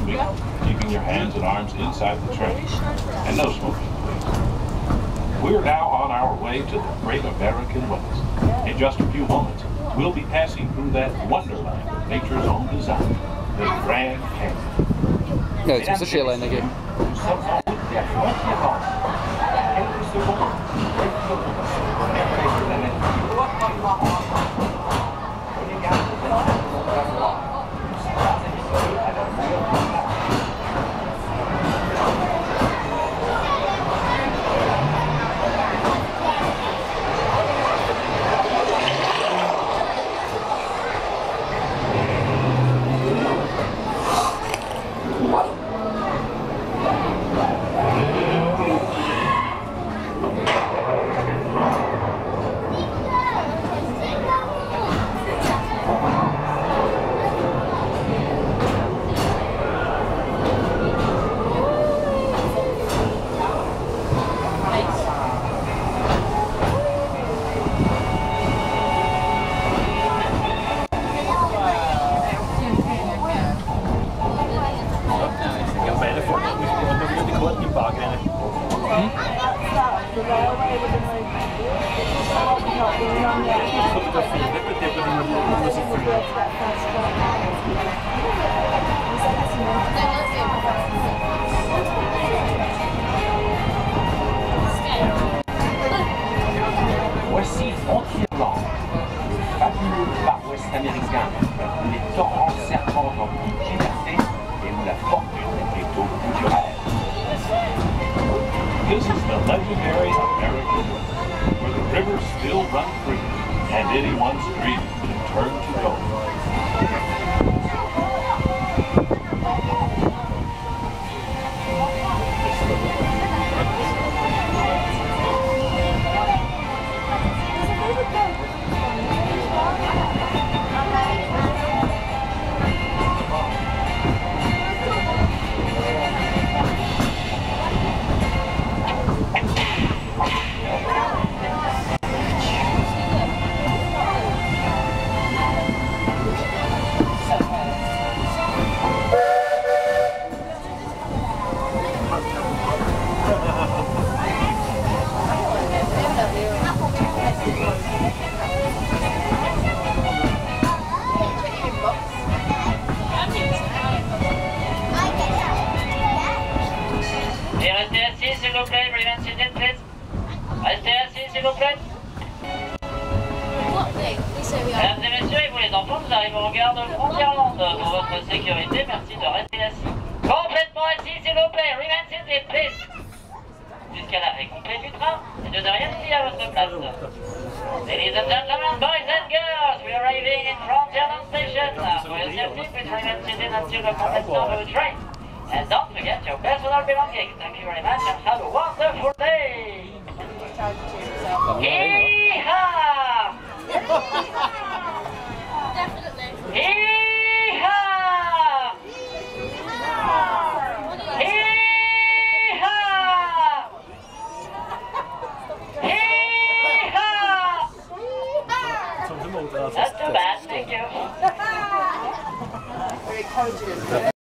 keeping your hands and arms inside the train, and no smoking, please. We're now on our way to the Great American West. In just a few moments, we'll be passing through that wonderland of nature's own design, the Grand Canyon. No, it's just a shit line again. Voici entièrement le fabuleux Far West américain, où les torrents serpentent en toute liberté et où la fortune est au bout du rêve. This is the legendary American West, where the rivers still run free, and anyone's dream can turn to gold. Restez assis s'il vous plaît, remain seated please. Restez assis s'il vous plaît. Mesdames et messieurs et vous les enfants, nous arrivons en gare de Frontierland. Pour votre sécurité, merci de rester assis. Complètement assis s'il vous plaît, remain seated please. Jusqu'à l'arrêt complet du train et de ne rien oublier à votre place. Ladies and gentlemen, boys and girls, we are arriving in Frontierland Station. For your safety, please remain seated until the completion of the train. And don't forget your personal belongings. Thank you very much and have a wonderful day! Hee-haw! Definitely. Hee-haw! Hee-haw! Hee-haw! Not too bad, thank you. We're encouraging